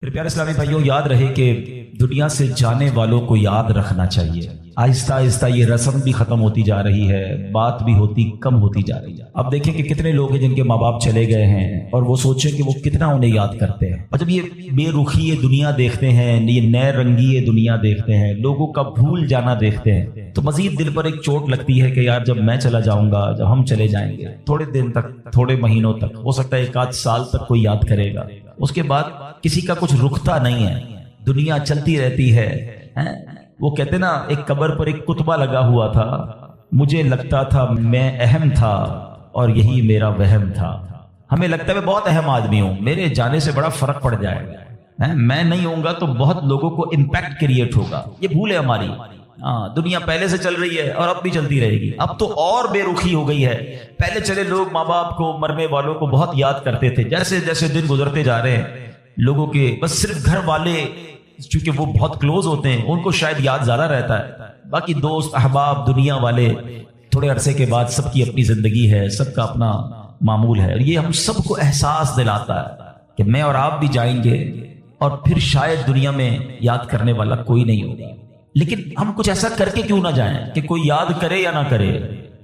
میرے پیارے اسلامی بھائیوں، یاد رہے کہ دنیا سے جانے والوں کو یاد رکھنا چاہیے۔ آہستہ آہستہ یہ رسم بھی ختم ہوتی جا رہی ہے، بات بھی کم ہوتی جا رہی ہے۔ اب دیکھیں کہ کتنے لوگ ہیں جن کے ماں باپ چلے گئے ہیں اور وہ سوچیں کہ وہ کتنا انہیں یاد کرتے ہیں، اور جب یہ بے رخی دنیا دیکھتے ہیں، یہ نئے رنگی دنیا دیکھتے ہیں، لوگوں کا بھول جانا دیکھتے ہیں، تو مزید دل پر ایک چوٹ لگتی ہے کہ یار جب میں چلا جاؤں گا، جب ہم چلے جائیں گے، تھوڑے دن تک، تھوڑے مہینوں تک، ہو سکتا ہے ایک آدھ سال تک کوئی یاد کرے گا، اس کے بعد کسی کا کچھ رکتا نہیں ہے، دنیا چلتی رہتی ہے۔ وہ کہتے نا، ایک قبر پر ایک کتبہ لگا ہوا تھا، مجھے لگتا تھا میں اہم تھا اور یہی میرا وہم تھا۔ ہمیں لگتا ہے میں بہت اہم آدمی ہوں، میرے جانے سے بڑا فرق پڑ جائے گا، میں نہیں ہوں گا تو بہت لوگوں کو امپیکٹ کریٹ ہوگا۔ یہ بھول ہے ہماری۔ دنیا پہلے سے چل رہی ہے اور اب بھی چلتی رہے گی۔ اب تو اور بے رخی ہو گئی ہے۔ پہلے چلے لوگ ماں باپ کو، مرنے والوں کو بہت یاد کرتے تھے، جیسے جیسے دن گزرتے جا رہے ہیں لوگوں کے بس صرف گھر والے، چونکہ وہ بہت کلوز ہوتے ہیں، ان کو شاید یاد زیادہ رہتا ہے، باقی دوست احباب دنیا والے تھوڑے عرصے کے بعد سب کی اپنی زندگی ہے، سب کا اپنا معمول ہے، اور یہ ہم سب کو احساس دلاتا ہے کہ میں اور آپ بھی جائیں گے اور پھر شاید دنیا میں یاد کرنے والا کوئی نہیں ہوگا۔ لیکن ہم کچھ ایسا کر کے کیوں نہ جائیں کہ کوئی یاد کرے یا نہ کرے،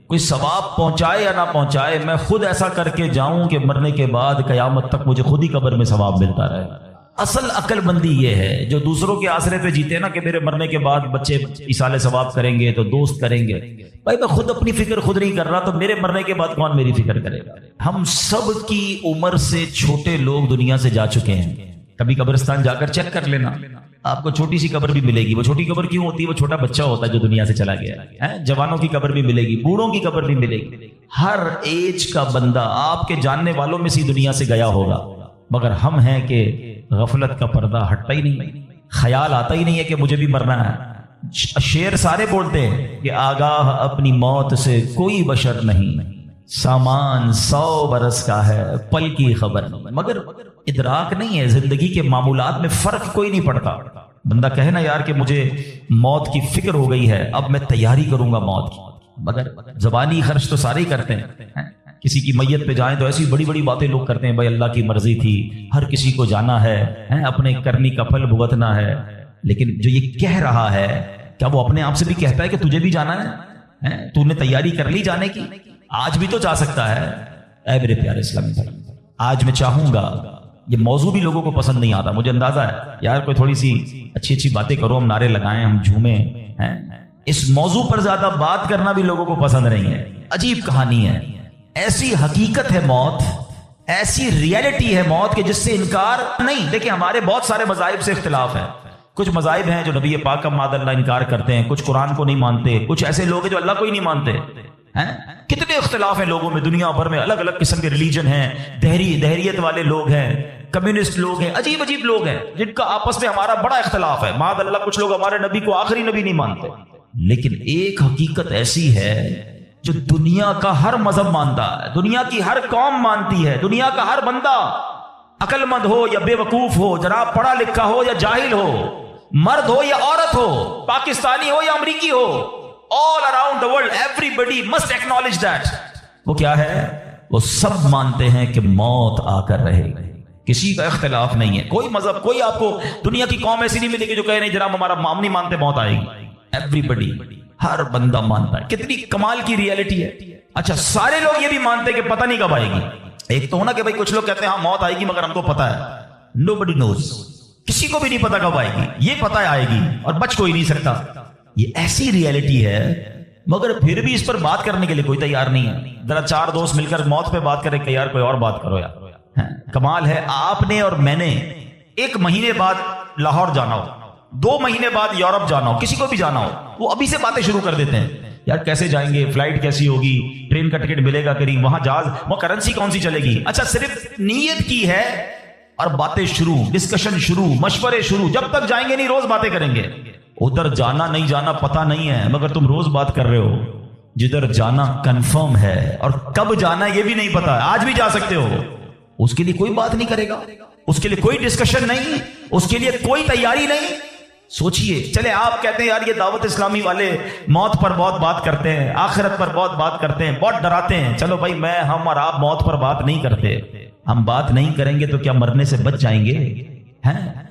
کوئی ثواب پہنچائے یا نہ پہنچائے، میں خود ایسا کر کے جاؤں کہ مرنے کے بعد قیامت تک مجھے خود ہی قبر میں ثواب ملتا رہے۔ اصل عقل مندی یہ ہے، جو دوسروں کے آسرے پہ جیتے ہیں نا کہ میرے مرنے کے بعد بچے ایصال ثواب کریں گے تو دوست کریں گے، بھائی میں خود اپنی فکر خود نہیں کر رہا تو میرے مرنے کے بعد کون میری فکر کرے گا؟ ہم سب کی عمر سے چھوٹے لوگ دنیا سے جا چکے ہیں۔ کبھی قبرستان جا کر چیک کر لینا، آپ کو چھوٹی سی قبر بھی ملے گی۔ وہ چھوٹی قبر کیوں ہوتی ہے؟ وہ چھوٹا بچہ ہوتا ہے جو دنیا سے چلا گیا ہے۔ جوانوں کی قبر بھی ملے گی، بوڑھوں کی قبر بھی ملے گی۔ ہر ایج کا بندہ آپ کے جاننے والوں میں سی دنیا سے گیا ہوگا، مگر ہم ہیں کہ غفلت کا پردہ ہٹتا ہی نہیں، خیال آتا ہی نہیں ہے کہ مجھے بھی مرنا ہے۔ شعر سارے بولتے ہیں کہ آگاہ اپنی موت سے کوئی بشر نہیں، سامان 100 برس کا ہے پل کی خبر نہیں، مگر ادراک نہیں ہے، زندگی کے معمولات میں فرق کوئی نہیں پڑتا۔ بندہ کہے نا یار کہ مجھے موت کی فکر ہو گئی ہے، اب میں تیاری کروں گا موت کی، مگر زبانی خرچ تو سارے ہی کرتے ہیں۔ کسی کی میت پہ جائیں تو ایسی بڑی بڑی باتیں لوگ کرتے ہیں، بھائی اللہ کی مرضی تھی، ہر کسی کو جانا ہے، اپنے کرنی کا پھل بھگتنا ہے۔ لیکن جو یہ کہہ رہا ہے، کیا وہ اپنے آپ سے بھی کہتا ہے کہ تجھے بھی جانا ہے؟ تو نے تیاری کر لی جانے کی؟ آج بھی تو جا سکتا ہے۔ اے میرے پیارے اسلامی بھائی، آج میں چاہوں گا، یہ موضوع بھی لوگوں کو پسند نہیں آتا، مجھے اندازہ ہے، یار کوئی تھوڑی سی اچھی اچھی باتیں کرو، ہم نعرے لگائیں، ہم جھومیں، اس موضوع پر زیادہ بات کرنا بھی لوگوں کو پسند نہیں ہے۔ عجیب کہانی ہے، ایسی حقیقت ہے موت، ایسی ریئلٹی ہے موت کہ جس سے انکار نہیں۔ دیکھیں ہمارے بہت سارے مذاہب سے اختلاف ہے، کچھ مذاہب ہیں جو نبی پاک کا معاذ اللہ انکار کرتے ہیں، کچھ قرآن کو نہیں مانتے، کچھ ایسے لوگ ہیں جو اللہ کو ہی نہیں مانتے۔ کتنے اختلاف ہیں لوگوں میں، دنیا بھر میں الگ الگ قسم کے ریلیجن ہیں، دہریت والے لوگ ہیں، کمیونسٹ لوگ ہیں، عجیب عجیب لوگ ہیں جن کا آپس میں ہمارا بڑا اختلاف ہے۔ معاذ اللہ کچھ لوگ ہمارے نبی کو آخری نبی نہیں مانتے، لیکن ایک حقیقت ایسی ہے جو دنیا کا ہر مذہب مانتا ہے، دنیا کی ہر قوم مانتی ہے، دنیا کا ہر بندہ، عقل مند ہو یا بے وقوف ہو، جناب پڑھا لکھا ہو یا جاہل ہو، مرد ہو یا عورت ہو، پاکستانی ہو یا امریکی ہو، all around the world everybody must acknowledge that۔ وہ کیا ہے؟ وہ سب مانتے ہیں کہ موت آ کر رہے گی، کسی کا اختلاف نہیں ہے۔ کوئی مذہب، کوئی آپ کو دنیا کی قوم ایسی نہیں ملے گی جو کہے نہیں جناب ہمارا ہم نہیں مانتے موت آئے گی۔ ایوری بڈی، ہر بندہ مانتا ہے۔ کتنی کمال کی ریئلٹی ہے۔ اچھا، سارے لوگ یہ بھی مانتے ہیں کہ پتہ نہیں کب آئے گی۔ ایک تو ہونا کہ بھائی کچھ لوگ کہتے ہیں ہاں موت آئے گی مگر ہم کو پتہ ہے، nobody knows، کسی کو بھی نہیں پتا کب آئے گی، یہ پتہ ہے آئے گی اور بچ کوئی نہیں سکتا۔ یہ ایسی ریئلٹی ہے، مگر پھر بھی اس پر بات کرنے کے لیے کوئی تیار نہیں ہے۔ ذرا 4 دوست مل کر موت پہ بات کریں کہ یار کوئی اور بات کرو یار۔ کمال ہے، آپ نے اور میں نے 1 مہینے بعد لاہور جانا ہو، 2 مہینے بعد یورپ جانا ہو، کسی کو بھی جانا ہو، وہ ابھی سے باتیں شروع کر دیتے ہیں، یار کیسے جائیں گے، فلائٹ کیسی ہوگی، ٹرین کا ٹکٹ ملے گا کریں، وہاں جہاز، وہ کرنسی کون سی چلے گی۔ اچھا، صرف نیت کی ہے اور باتیں شروع، ڈسکشن شروع، مشورے شروع، جب تک جائیں گے نہیں روز باتیں کریں گے۔ ادھر جانا نہیں جانا پتہ نہیں ہے، مگر تم روز بات کر رہے ہو۔ جدھر جانا کنفرم ہے اور کب جانا یہ بھی نہیں پتا، آج بھی جا سکتے ہو، اس کے لیے کوئی بات نہیں کرے گا، اس کے لیے کوئی ڈسکشن نہیں، اس کے لیے کوئی تیاری نہیں۔ سوچئے، چلے آپ کہتے ہیں یار یہ دعوت اسلامی والے موت پر بہت بات کرتے ہیں، آخرت پر بہت بات کرتے ہیں، بہت ڈراتے ہیں۔ چلو بھائی، ہم اور آپ موت پر بات نہیں کرتے، ہم بات نہیں کریں گے تو کیا مرنے سے بچ جائیں گے؟ ہیں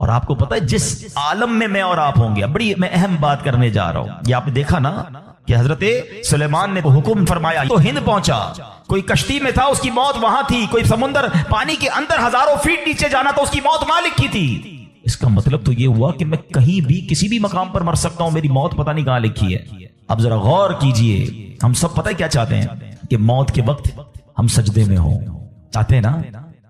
اور آپ کو پتا ہے جس عالم میں میں اور آپ ہوں گے، بڑی میں اہم بات کرنے جا رہا ہوں، یہ آپ نے دیکھا نا کہ حضرت سلیمان نے حکم فرمایا تو ہند پہنچا، کوئی کشتی میں تھا اس کی موت وہاں تھی، کوئی سمندر پانی کے اندر ہزاروں فیٹ نیچے جانا تو اس کی موت وہاں لکھی تھی۔ اس کا مطلب تو یہ ہوا کہ میں کہیں بھی کسی بھی مقام پر مر سکتا ہوں، میری موت پتہ نہیں کہاں لکھی ہے۔ اب ذرا غور کیجئے، ہم سب پتہ ہے کیا چاہتے ہیں کہ موت کے وقت ہم سجدے میں ہوں، چاہتے ہیں نا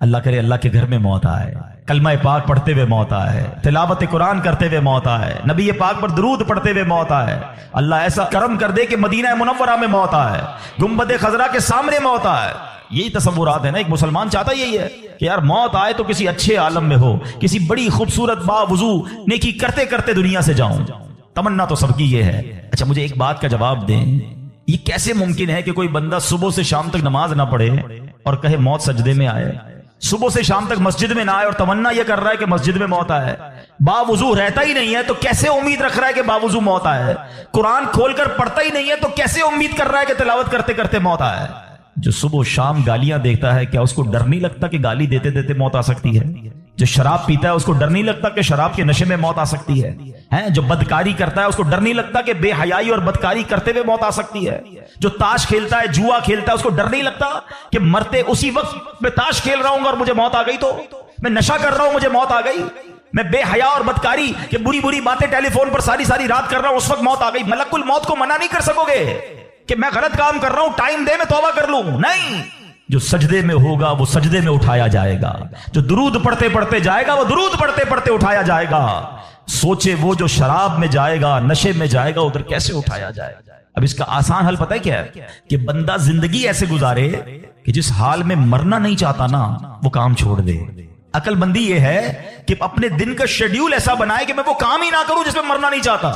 اللہ کرے اللہ کے گھر میں موت آئے، کلمہ پاک پڑھتے ہوئے موت آئے، تلاوت قرآن کرتے ہوئے موت آئے، نبی پاک پر درود پڑھتے ہوئے موت آئے، اللہ ایسا کرم کر دے کہ مدینہ منورہ میں موت آئے، گنبد خضرا کے سامنے موت آئے۔ یہی تصورات ہے نا، ایک مسلمان چاہتا یہی ہے کہ یار موت آئے تو کسی اچھے عالم میں ہو، کسی بڑی خوبصورت باوضو نیکی کرتے کرتے دنیا سے جاؤں، تمنا تو سب کی یہ ہے۔ اچھا مجھے ایک بات کا جواب دیں، یہ کیسے ممکن ہے کہ کوئی بندہ صبح سے شام تک نماز نہ پڑھے اور کہے موت سجدے میں آئے، صبح سے شام تک مسجد میں نہ آئے اور تمنا یہ کر رہا ہے کہ مسجد میں موت آئے، باوضو رہتا ہی نہیں ہے تو کیسے امید رکھ رہا ہے کہ باوضو موت آئے، قرآن کھول کر پڑھتا ہی نہیں ہے تو کیسے امید کر رہا ہے کہ تلاوت کرتے کرتے موت آئے؟ جو صبح و شام گالیاں دیکھتا ہے کیا اس کو ڈر نہیں لگتا کہ گالی دیتے دیتے موت آ سکتی ہے؟ جو شراب پیتا ہے اس کو ڈر نہیں لگتا کہ شراب کے نشے میں موت آ سکتی ہے؟ جو بدکاری کرتا ہے اس کو ڈر نہیں لگتا کہ بے حیائی اور بدکاری کرتے ہوئے موت آ سکتی ہے؟ جو تاش کھیلتا ہے، جوا کھیلتا ہے، اس کو ڈر نہیں لگتا کہ مرتے اسی وقت میں تاش کھیل رہا ہوں اور مجھے موت آ گئی، تو میں نشہ کر رہا ہوں مجھے موت آ گئی، میں بے حیا اور بدکاری کہ بری بری باتیں ٹیلی فون پر ساری ساری رات کر رہا ہوں اس وقت موت آ گئی؟ ملک الموت کو منع نہیں کر سکو گے کہ میں غلط کام کر رہا ہوں، ٹائم دے میں توبہ کر لوں؟ نہیں، جو سجدے میں ہوگا وہ سجدے میں اٹھایا جائے گا، جو درود پڑھتے پڑھتے جائے گا وہ درود پڑھتے پڑھتے اٹھایا جائے گا۔ سوچے وہ جو شراب میں جائے گا، نشے میں جائے گا، ادھر کیسے اٹھایا جائے گا؟ اب اس کا آسان حل پتہ ہے کیا ہے؟ کہ بندہ زندگی ایسے گزارے کہ جس حال میں مرنا نہیں چاہتا نا وہ کام چھوڑ دے۔ عقل مندی یہ ہے کہ اپنے دن کا شیڈیول ایسا بنائے کہ میں وہ کام ہی نہ کروں جس میں مرنا نہیں چاہتا،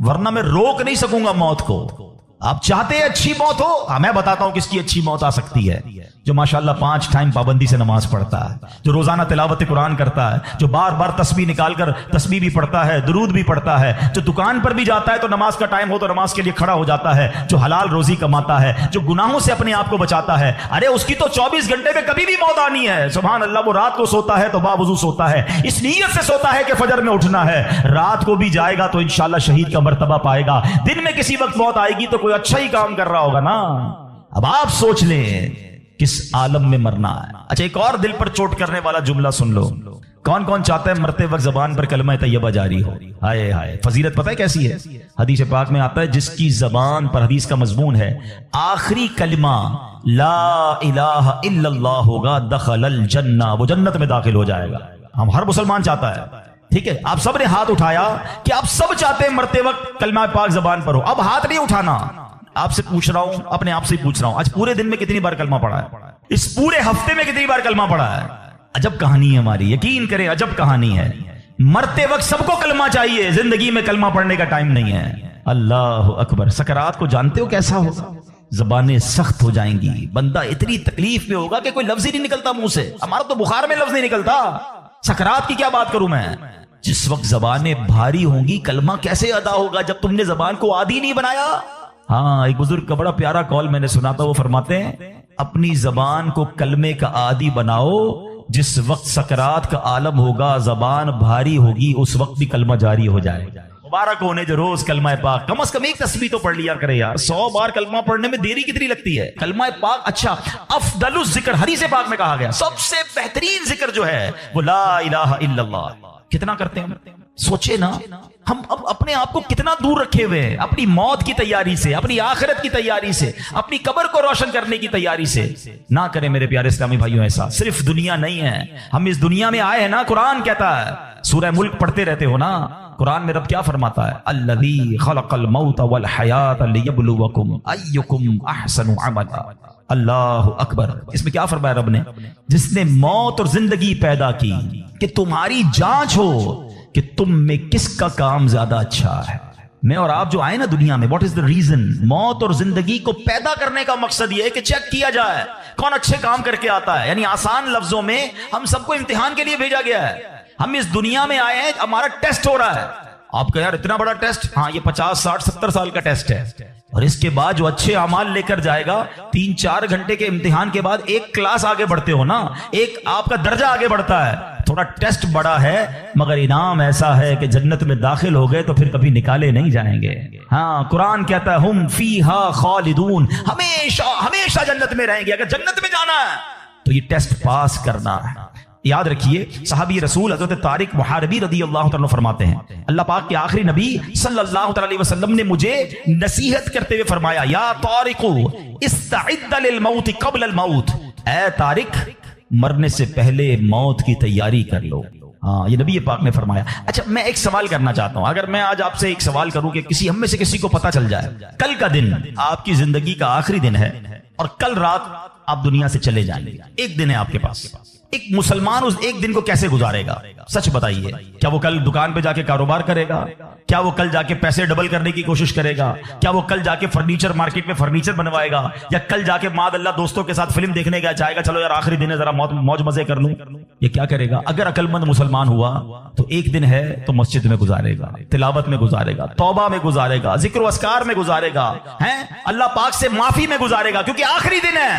ورنہ میں روک نہیں سکوں گا موت کو۔ آپ چاہتے ہیں اچھی موت ہو؟ میں بتاتا ہوں کس کی اچھی موت آ سکتی ہے۔ جو ماشاءاللہ 5 ٹائم پابندی سے نماز پڑھتا ہے، جو روزانہ تلاوت قرآن کرتا ہے، جو بار بار تسبیح نکال کر تسبیح بھی پڑھتا ہے، درود بھی پڑھتا ہے، جو دکان پر بھی جاتا ہے تو نماز کا ٹائم ہو تو نماز کے لیے کھڑا ہو جاتا ہے، جو حلال روزی کماتا ہے، جو گناہوں سے اپنے آپ کو بچاتا ہے، ارے اس کی تو 24 گھنٹے میں کبھی بھی موت آنی ہے۔ سبحان اللہ، وہ رات کو سوتا ہے تو باوضو سوتا ہے، اس نیت سے سوتا ہے کہ فجر میں اٹھنا ہے، رات کو بھی جائے گا تو انشاءاللہ شہید کا مرتبہ پائے گا، دن میں کسی وقت موت آئے گی تو کوئی اچھا ہی کام کر رہا ہوگا نا۔ اب آپ سوچ لیں کس عالم میں مرنا ہے۔ اچھا ایک اور دل پر چوٹ کرنے والا جملہ سن لو، کون کون چاہتا ہے مرتے وقت زبان پر کلمہ طیبہ جاری ہو؟ ہائے ہائے، فضیلت پتہ ہے کیسی ہے؟ حدیث پاک میں آتا ہے جس کی زبان پر، حدیث کا مضمون ہے، آخری کلمہ لا الہ الا اللہ ہوگا، دخل الجنہ، وہ جنت میں داخل ہو جائے گا۔ ہم ہر مسلمان چاہتا ہے، ٹھیک ہے؟ آپ سب نے ہاتھ اٹھایا کہ آپ سب چاہتے ہیں مرتے وقت کلمہ پاک زبان پر ہو۔ اب ہاتھ نہیں اٹھانا، آپ سے پوچھ رہا ہوں، اپنے آپ سے پوچھ رہا ہوں، آج پورے دن میں کتنی بار کلمہ پڑھا ہے؟ اس پورے ہفتے میں کتنی بار کلمہ پڑھا ہے؟ عجب کہانی ہے ہماری، یقین کریں عجب کہانی ہے۔ مرتے وقت سب کو کلمہ چاہیے، زندگی میں کلمہ پڑھنے کا ٹائم نہیں ہے۔ اللہ اکبر، سکرات کو جانتے ہو کیسا ہوگا؟ زبانیں سخت ہو جائیں گی، بندہ اتنی تکلیف میں ہوگا کہ کوئی لفظ ہی نہیں نکلتا منہ سے۔ ہمارا تو بخار میں لفظ نہیں نکلتا، سکرات کی کیا بات کروں میں؟ جس وقت زبانیں بھاری ہوں گی کلمہ کیسے ادا ہوگا جب تم نے زبان کو عادی نہیں بنایا؟ ہاں، ایک بزرگ کا بڑا پیارا قول میں نے سنا تھا، وہ فرماتے ہیں اپنی زبان کو کلمے کا عادی بناؤ، جس وقت سکرات کا عالم ہوگا زبان بھاری ہوگی اس وقت بھی کلمہ جاری ہو جائے۔ مبارک ہونے جو روز کلمہ پاک کم از کم ایک تسبیح تو پڑھ لیا کرے یار۔ 100 بار کلمہ پڑھنے میں دیری کتنی لگتی ہے؟ کلمہ پاک اچھا افضل الذکر، حدیث پاک میں کہا گیا سب سے بہترین ذکر جو ہے وہ لا الہ الا اللہ۔ کتنا کرتے ہیں؟ سوچے نا، ہم اب اپنے آپ کو کتنا دور رکھے ہوئے ہیں اپنی موت کی تیاری سے، اپنی آخرت کی تیاری سے، اپنی قبر کو روشن کرنے کی تیاری سے۔ نہ کریں میرے پیارے اسلامی بھائیوں ایسا، صرف دنیا نہیں ہے، ہم اس دنیا میں آئے ہیں نا، قرآن کہتا ہے، سورہ ملک پڑھتے رہتے ہو نا، قرآن میں رب کیا فرماتا ہے؟ الذی خلق الموت والحیات لیبلوکم ایکم احسن عملا۔ اللہ اکبر، اس میں کیا فرمایا رب نے؟ جس نے موت اور زندگی پیدا کی کہ تمہاری جانچ ہو کہ تم میں کس کا کام زیادہ اچھا ہے۔ میں اور آپ جو آئے نا دنیا میں، واٹ از دا ریزن؟ موت اور زندگی کو پیدا کرنے کا مقصد یہ ہے کہ چیک کیا جائے کون اچھے کام کر کے آتا ہے۔ یعنی آسان لفظوں میں ہم سب کو امتحان کے لیے بھیجا گیا ہے، ہم اس دنیا میں آئے ہیں، ہمارا ٹیسٹ ہو رہا ہے۔ آپ کا یار اتنا بڑا ٹیسٹ؟ ہاں، یہ 50 60 70 سال کا ٹیسٹ ہے، اور اس کے بعد جو اچھے اعمال لے کر جائے گا، 3 4 گھنٹے کے امتحان کے بعد ایک کلاس آگے بڑھتے ہو نا، ایک آپ کا درجہ آگے بڑھتا ہے، تھوڑا ٹیسٹ بڑا ہے مگر انعام ایسا ہے کہ جنت میں داخل ہو گئے تو پھر کبھی نکالے نہیں جائیں گے. ہاں قرآن کہتا ہے ہم فیہا خالدون، ہمیشہ ہمیشہ جنت میں رہیں گے. اگر جنت میں جانا ہے تو یہ ٹیسٹ پاس کرنا ہے. یاد رکھیے صحابی رسول حضرت طارق محاربی رضی اللہ تعالیٰ فرماتے ہیں اللہ پاک کے آخری نبی صلی اللہ علیہ وسلم نے مجھے نصیحت کرتے ہوئے فرمایا یا طارق استعد للموت قبل الموت، اے طارق مرنے سے پہلے موت کی تیاری کر لو. ہاں یہ نبی پاک نے فرمایا. اچھا میں ایک سوال کرنا چاہتا ہوں، اگر میں آج آپ سے ایک سوال کروں کہ ہم میں سے کسی کو پتا چل جائے کل کا دن آپ کی زندگی کا آخری دن ہے اور کل رات آپ دنیا سے چلے جائیں گے، ایک دن ہے آپ کے پاس، ایک مسلمان اس ایک دن کو کیسے گزارے گا؟ سچ بتائیے. کیا وہ کل دکان پہ جا کے کاروبار کرے گا؟ کیا وہ کل جا کے پیسے ڈبل کرنے کی کوشش کرے گا؟ کیا وہ کل جا کے فرنیچر مارکیٹ میں فرنیچر بنوائے گا؟ یا کل جا کے معاذ اللہ دوستوں کے ساتھ فلم دیکھنے کا جائے گا چلو یار آخری دن ہے ذرا موج مزے کر لوں؟ یہ کیا کرے گا؟ اگر عقل مند مسلمان ہوا تو ایک دن ہے تو مسجد میں گزارے گا، تلاوت میں گزارے گا، توبہ میں گزارے گا، ذکر و اذکار میں گزارے گا، اللہ پاک سے معافی میں گزارے گا، کیونکہ آخری دن ہے.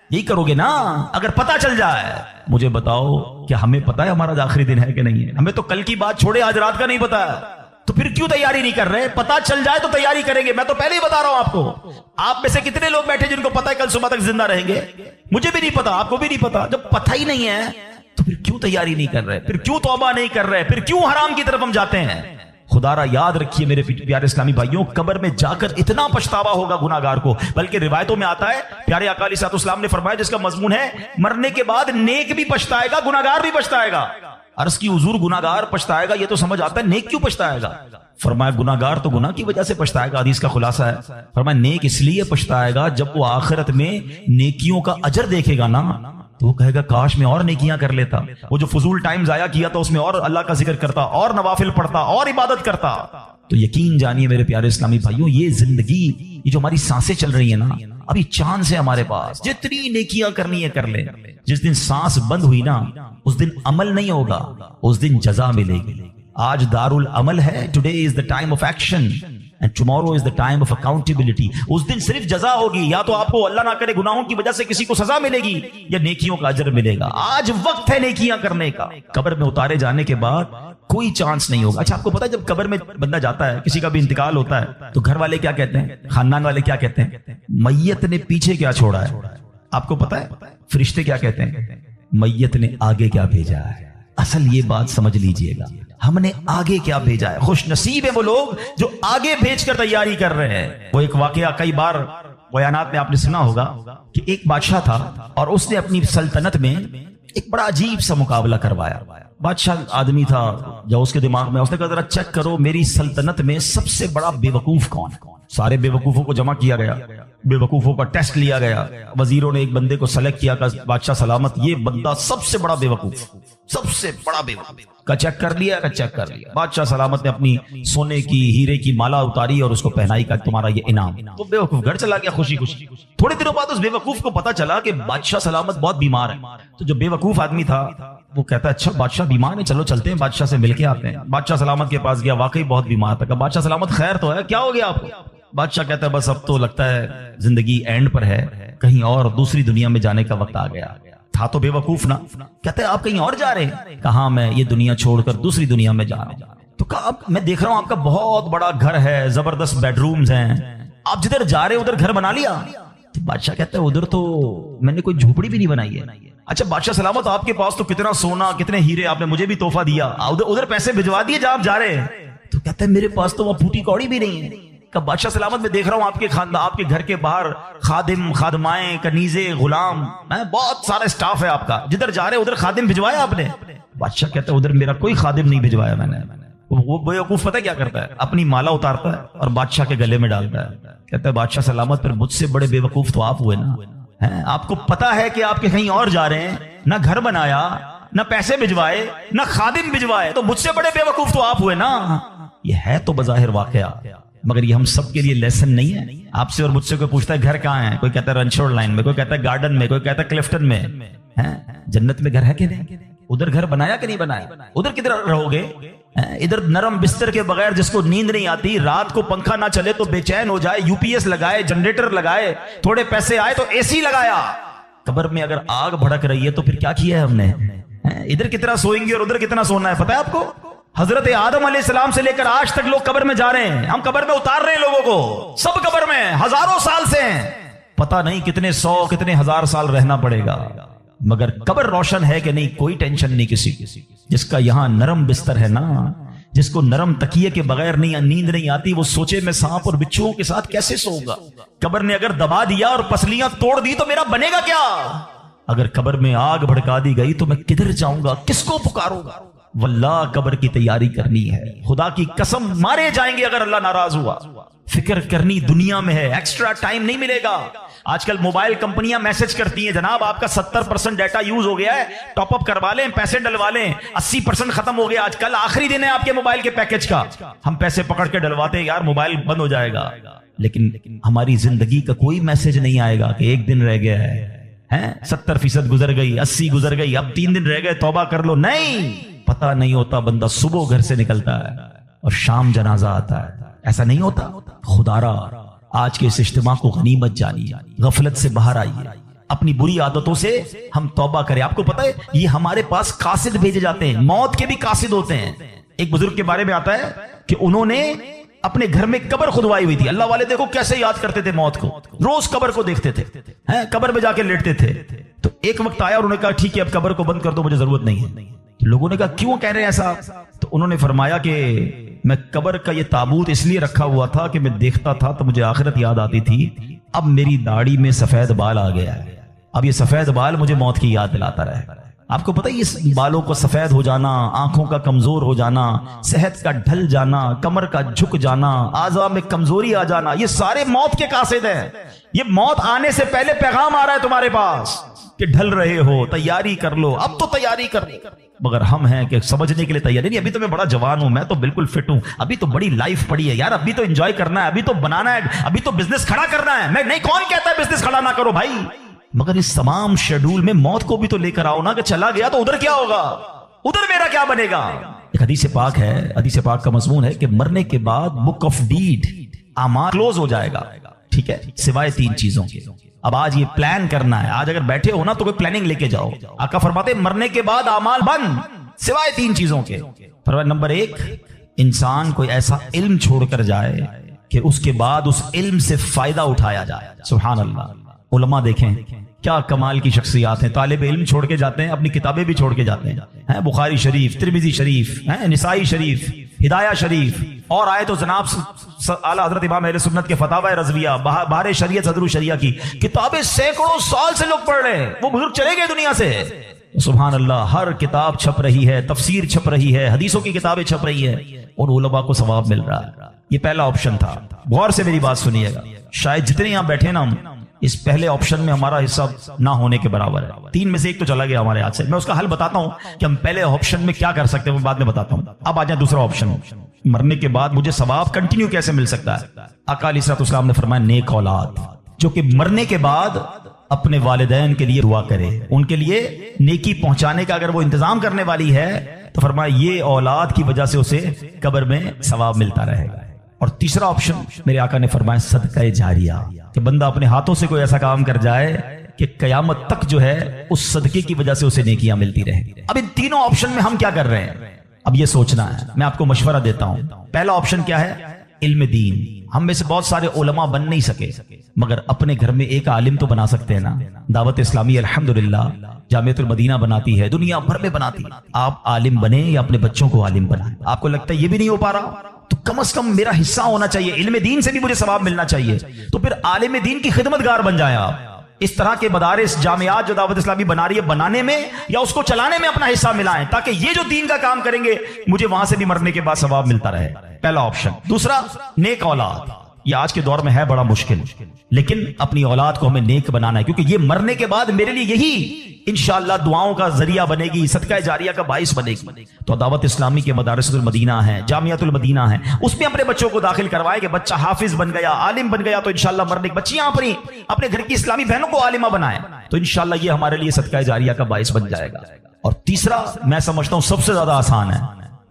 یہی کرو گے نا؟ اگر پتا چل جائے مجھے بتاؤ کیا ہمیں پتا ہے ہمارا آخری دن ہے کہ نہیں ہے؟ ہمیں تو کل کی بات چھوڑے آج رات کا نہیں پتا ہے تو پھر کیوں تیاری نہیں کر رہے؟ پتا چل جائے تو تیاری کریں گے. میں تو پہلے ہی بتا رہا ہوں آپ کو. آپ میں سے کتنے لوگ بیٹھے جن کو پتا ہے کل صبح تک زندہ رہیں گے؟ مجھے بھی نہیں پتا، آپ کو بھی نہیں پتا. جب پتہ ہی نہیں ہے تو پھر کیوں تیاری نہیں کر رہے؟ پھر کیوں توبہ نہیں کر رہے؟ پھر کیوں حرام کی طرف ہم جاتے ہیں؟ خدا را یاد رکھیے میرے پیارے اسلامی بھائیوں، قبر میں جا کر اتنا پچھتاوا ہوگا گناہگار کو. بلکہ روایتوں میں آتا ہے پیارے آقا علیہ الصلوۃ والسلام نے فرمایا جس کا مضمون ہے مرنے کے بعد نیک بھی پچھتائے گا گناہگار بھی پچھتائے گا. عرض کی حضور گناہگار پچھتائے گا یہ تو سمجھ آتا ہے، نیک کیوں پچھتائے گا؟ فرمایا گناہگار تو گناہ کی وجہ سے پچھتائے گا، حدیث کا خلاصہ ہے. فرمایا نیک اس لیے پچھتائے گا جب وہ آخرت میں نیکیوں کا اجر دیکھے گا نا تو وہ کہے گا کاش میں اور نیکیاں کر لیتا، وہ جو فضول ٹائم ضائع کیا تھا اس میں اور اللہ کا ذکر کرتا اور نوافل پڑھتا اور عبادت کرتا. تو یقین جانیے میرے پیارے اسلامی بھائیوں یہ زندگی یہ جو ہماری سانسیں چل رہی ہیں نا ابھی چاند سے ہمارے پاس جتنی نیکیاں کرنی ہے کر لیں. جس دن سانس بند ہوئی نا اس دن عمل نہیں ہوگا، اس دن جزا ملے گی. آج دار العمل ہے، today is the time of action and tomorrow is the time of accountability. اس دن صرف جزا ہوگی، یا تو آپ کو اللہ نہ کرے گناہوں کی وجہ سے کسی کو سزا ملے گی یا نیکیوں کا اجر ملے گا. آج وقت ہے نیکیاں کرنے کا. قبر میں اتارے جانے کے بعد کوئی چانس نہیں ہوگا. اچھا آپ کو پتا ہے جب قبر میں بندہ جاتا ہے کسی کا بھی انتقال ہوتا ہے تو گھر والے کیا کہتے ہیں، خاندان والے کیا کہتے ہیں؟ میت نے پیچھے کیا چھوڑا ہے؟ آپ کو پتا ہے فرشتے کیا کہتے ہیں؟ میت نے آگے کیا بھیجا ہے. اصل یہ بات سمجھ لیجئے گا، ہم نے آگے کیا بھیجا ہے. خوش نصیب ہے وہ لوگ جو آگے بھیج کر تیاری کر رہے ہیں. وہ ایک واقعہ کئی بار بیانات میں آپ نے سنا ہوگا کہ ایک بادشاہ تھا اور اس نے اپنی سلطنت میں ایک بڑا عجیب سا مقابلہ کروایا. بادشاہ آدمی تھا جو اس کے دماغ میں اس نے کہا ذرا چیک کرو میری سلطنت میں سب سے بڑا بے وقوف کون ہے. سارے بے وقوفوں کو جمع کیا گیا، بے وقوفوں کا ٹیسٹ لیا گیا. وزیروں نے ایک بندے کو سلیکٹ کیا کہ بادشاہ سلامت یہ بندہ سب سے بڑا بے وقوف، سب سے بڑا بے وقوف کا چیک کر لیا کا چیک کر لیا. بادشاہ سلامت نے اپنی سونے کی ہیرے کی مالا اتاری اور اس کو پہنائی کا تمہارا یہ انعام. وہ بے وقوف گھر چلا گیا خوشی خوشی. تھوڑے دنوں بعد اس بے وقوف کو پتا چلا کہ بادشاہ سلامت بہت بیمار ہے. تو جو بے وقوف آدمی تھا وہ کہتا ہے اچھا بادشاہ بیمار ہے، چلو چلتے ہیں بادشاہ سے مل کے آتے ہیں. بادشاہ سلامت کے پاس گیا، واقعی بہت بیمار تھا. بادشاہ سلامت خیر تو ہے، کیا ہو گیا آپ کو؟ بادشاہ کہتا ہے بس اب تو لگتا ہے زندگی اینڈ پر ہے، کہیں اور دوسری دنیا میں جانے کا وقت آ گیا. تھا تو بے وقوف نا. کہتا ہے آپ کہیں اور جا رہے ہیں؟ کہاں میں یہ دنیا چھوڑ کر دوسری دنیا میں جا رہا ہوں. تو کہا میں دیکھ رہا ہوں آپ کا بہت بڑا گھر ہے، زبردست بیڈ رومز ہیں، آپ جدھر جا رہے ہیں ادھر گھر بنا لیا؟ تو بادشاہ کہتا ہے ادھر تو میں نے کوئی جھوپڑی بھی نہیں بنائی ہے. اچھا بادشاہ سلامت آپ کے پاس تو کتنا سونا کتنے ہیرے آپ نے مجھے بھی تحفہ دیا، ادھر پیسے بھجوا دیے جہاں آپ جا رہے ہیں. تو کہتا ہے میرے پاس تو وہ پھوٹی کوڑی بھی نہیں ہے. کہ بادشاہ سلامت میں دیکھ رہا ہوں آپ کے خاندان آپ کے گھر کے باہر خادم خادمائیں کنیزے غلام بہت سارا اسٹاف ہے آپ کا، جدھر جا رہے ادھر خادم بھجوایا آپ نے؟ بادشاہ کہتا ہے ادھر میرا کوئی خادم نہیں بھجوایا میں نے. وہ بیوقوف پتہ کیا کرتا ہے، اپنی مالا اتارتا ہے اور بادشاہ کے گلے میں ڈالتا ہے. کہتا ہے بادشاہ سلامت پھر مجھ سے بڑے بے وقوف تو آپ ہوئے نا. آپ کو پتا ہے کہ آپ کے کہیں اور جا رہے ہیں، نہ گھر بنایا نہ پیسے بھجوائے نہ خادم بھجوائے، تو مجھ سے بڑے بے وقوف تو آپ ہوئے نا. یہ ہے تو بظاہر واقعہ مگر یہ ہم سب کے لیے لیسن نہیں ہے. آپ سے اور مجھ سے کوئی پوچھتا ہے گھر کہاں ہے، کوئی کہتا ہے رنچوڑ لائن میں، کوئی کہتا ہے گارڈن میں، کوئی کہتا ہے کلفٹن میں. جنت میں گھر ہے کہ نہیں؟ ادھر گھر بنایا کہ نہیں بنایا؟ ادھر کدھر رہو گے؟ ادھر نرم بستر کے بغیر جس کو نیند نہیں آتی، رات کو پنکھا نہ چلے تو بے چین ہو جائے، یو پی ایس لگائے، جنریٹر لگائے، تھوڑے پیسے آئے تو اے سی لگایا. قبر میں اگر آگ بھڑک رہی ہے تو پھر کیا کیا ہے ہم نے؟ ادھر کتنا سوئیں گے اور ادھر کتنا سونا ہے پتہ ہے آپ کو؟ حضرت آدم علیہ السلام سے لے کر آج تک لوگ قبر میں جا رہے ہیں، ہم قبر میں اتار رہے ہیں لوگوں کو، سب قبر میں ہزاروں سال سے ہیں، پتہ نہیں کتنے سو کتنے ہزار سال رہنا پڑے گا، مگر قبر روشن ہے کہ نہیں کوئی ٹینشن نہیں کسی کی۔ جس کا یہاں نرم بستر ہے نا، جس کو نرم تکیے کے بغیر نیند نہیں آتی، وہ سوچے میں سانپ اور بچھوؤں کے ساتھ کیسے سوؤں گا؟ قبر نے اگر دبا دیا اور پسلیاں توڑ دی تو میرا بنے گا کیا؟ اگر قبر میں آگ بھڑکا دی گئی تو میں کدھر جاؤں گا، کس کو پکاروں گا؟ واللہ قبر کی تیاری کرنی ہے، خدا کی قسم مارے جائیں گے اگر اللہ ناراض ہوا۔ فکر کرنی دنیا میں ہے، ایکسٹرا ٹائم نہیں ملے گا۔ آج کل موبائل کمپنیاں میسج کرتی ہیں جناب آپ کا 70% ڈیٹا یوز ہو گیا ہے، ٹاپ اپ کروا لیں، پیسے ڈلوا لیں، 80% ختم ہو گیا، آج کل آخری دن ہے آپ کے موبائل کے پیکج کا، ہم پیسے پکڑ کے ڈلواتے ہیں یار موبائل بند ہو جائے گا، لیکن ہماری زندگی کا کوئی میسج نہیں آئے گا کہ ایک دن رہ گیا ہے، 70% گزر گئی، 80 گزر گئی، اب 3 دن رہ گئے توبہ کر لو۔ نہیں، پتہ نہیں ہوتا، بندہ صبح گھر سے نکلتا ہے اور شام جنازہ آتا ہے، ایسا نہیں ہوتا؟ خدارا آج کے اس اجتماع کو غنیمت جانیے، غفلت سے باہر آئیے، اپنی بری عادتوں سے ہم توبہ کریں۔ آپ کو پتہ ہے یہ ہمارے پاس قاصد بھیجے جاتے ہیں، موت کے بھی قاصد ہوتے ہیں۔ ایک بزرگ کے بارے میں آتا ہے کہ انہوں نے اپنے گھر میں قبر کھدوائی ہوئی تھی، اللہ والے دیکھو کیسے یاد کرتے تھے موت کو، روز قبر کو دیکھتے تھے، قبر میں جا کے لیٹتے تھے۔ تو ایک وقت آیا اور انہوں نے کہا ٹھیک ہے اب قبر کو بند کر دو، مجھے ضرورت نہیں ہے۔ لوگوں نے کہا کیوں کہہ رہے ہیں ایسا؟ تو انہوں نے فرمایا کہ میں قبر کا یہ تابوت اس لیے رکھا ہوا تھا کہ میں دیکھتا تھا تو مجھے آخرت یاد آتی تھی، اب میری داڑھی میں سفید بال آ گیا ہے، اب یہ سفید بال مجھے موت کی یاد دلاتا رہے۔ آپ کو پتہ ہے اس بالوں کو سفید ہو جانا، آنکھوں کا کمزور ہو جانا، صحت کا ڈھل جانا، کمر کا جھک جانا، اعضاء میں کمزوری آ جانا، یہ سارے موت کے قاصد ہیں۔ یہ موت آنے سے پہلے پیغام آ رہا ہے تمہارے پاس کہ ڈھل رہے ہو، تیاری کر لو، اب تو تیاری کر لو۔ مگر ہم ہیں کہ سمجھنے کے لیے تیار نہیں، ابھی تو میں بڑا جوان ہوں، میں تو بالکل فٹ ہوں، ابھی تو بڑی لائف پڑی ہے یار، ابھی تو انجوائے کرنا ہے، ابھی تو بنانا ہے، ابھی تو بزنس کھڑا کرنا ہے۔ میں نہیں، کون کہتا ہے بزنس کھڑا نہ کرو بھائی، مگر اس تمام شیڈول میں موت کو بھی تو لے کر آؤ نا، کہ چلا گیا تو ادھر کیا ہوگا، ادھر میرا کیا بنے گا۔ ایک حدیث پاک ہے، حدیث پاک کا مضمون ہے کہ مرنے کے بعد بک آف ڈیڈ، اعمال کلوز ہو جائے گا، ٹھیک ہے، سوائے 3 چیزوں کے۔ اب آج یہ پلان کرنا ہے، آج اگر بیٹھے ہو نا تو کوئی پلاننگ لے کے جاؤ۔ آقا فرماتے مرنے کے بعد اعمال بند سوائے 3 چیزوں کے۔ فرمایا نمبر 1، انسان کوئی ایسا علم چھوڑ کر جائے کہ اس کے بعد اس علم سے فائدہ اٹھایا جائے۔ سبحان اللہ، علماء دیکھیں کیا کمال کی شخصیات ہیں، طالب علم چھوڑ کے جاتے ہیں، اپنی کتابیں بھی چھوڑ کے جاتے ہیں، بخاری شریف، ترمذی شریف، نسائی شریف، ہدایہ شریف، اور آئے تو جناب اعلیٰ حضرت امام اہل سنت کے فتاوی رضویہ، بہار شریعت صدر الشریعہ کی کتابیں سینکڑوں سال سے لوگ پڑھ رہے ہیں، وہ بزرگ چلے گئے دنیا سے۔ سبحان اللہ، ہر کتاب چھپ رہی ہے، تفسیر چھپ رہی ہے، حدیثوں کی کتابیں چھپ رہی ہے، ان علماء کو ثواب مل رہا ہے۔ یہ پہلا آپشن تھا، غور سے میری بات سنیے گا، شاید جتنے یہاں بیٹھے نا اس پہلے آپشن میں ہمارا حصہ نہ ہونے کے برابر ہے، 3 میں سے 1 تو چلا گیا ہمارے ہاتھ سے۔ میں اس کا حل بتاتا ہوں کہ ہم پہلے آپشن میں کیا کر سکتے ہیں، وہ بعد میں بتاتا ہوں۔ اب آ جائیں دوسرا آپشن، مرنے کے بعد مجھے ثواب کنٹینیو کیسے مل سکتا ہے۔ آقا علیہ الصلوۃ والسلام نے فرمایا نیک اولاد جو کہ مرنے کے بعد اپنے والدین کے لیے دعا کرے، ان کے لیے نیکی پہنچانے کا اگر وہ انتظام کرنے والی ہے تو فرمایا یہ اولاد کی وجہ سے اسے قبر میں ثواب ملتا رہے گا۔ اور تیسرا آپشن میرے آقا نے فرمایا صدقہ جاریہ، کہ بندہ اپنے ہاتھوں سے کوئی ایسا کام کر جائے کہ قیامت تک جو ہے اس صدقے کی وجہ سے اسے نیکیاں ملتی رہیں۔ اب ان تینوں آپشن میں ہم کیا کر رہے ہیں، اب یہ سوچنا ہے۔ میں آپ کو مشورہ دیتا ہوں، پہلا آپشن کیا ہے، علم دین۔ ہم میں سے بہت سارے علماء بن نہیں سکے، مگر اپنے گھر میں ایک عالم تو بنا سکتے ہیں نا۔ دعوت اسلامی الحمدللہ جامعۃ المدینہ بناتی ہے، دنیا بھر میں بناتی ہے۔ آپ عالم بنیں یا اپنے بچوں کو عالم بنائیں۔ آپ کو لگتا ہے یہ بھی نہیں ہو پا رہا تو کم از کم میرا حصہ ہونا چاہیے، علم دین سے بھی مجھے ثواب ملنا چاہیے، تو پھر عالم دین کی خدمت گار بن جائیں آپ۔ اس طرح کے مدارس، جامعات جو دعوت اسلامی بنا رہی ہے، بنانے میں یا اس کو چلانے میں اپنا حصہ ملائیں، تاکہ یہ جو دین کا کام کریں گے مجھے وہاں سے بھی مرنے کے بعد ثواب ملتا رہے۔ پہلا آپشن۔ دوسرا، نیک اولاد۔ یہ آج کے دور میں ہے بڑا مشکل، لیکن اپنی اولاد کو ہمیں نیک بنانا ہے، کیونکہ یہ مرنے کے بعد میرے لیے یہی انشاءاللہ دعاؤں کا ذریعہ بنے گی، صدقہ جاریہ کا باعث بنے گی۔ تو دعوت اسلامی کے مدارس المدینہ ہیں، جامعۃ المدینہ ہیں، اس میں اپنے بچوں کو داخل کروائے کہ بچہ حافظ بن گیا، عالم بن گیا تو انشاءاللہ مرنے کی بچیاں اپنے گھر کی اسلامی بہنوں کو عالمہ بنائیں، تو انشاءاللہ یہ ہمارے لیے صدقہ جاریہ کا باعث بن جائے گا۔ اور تیسرا میں سمجھتا ہوں سب سے زیادہ آسان ہے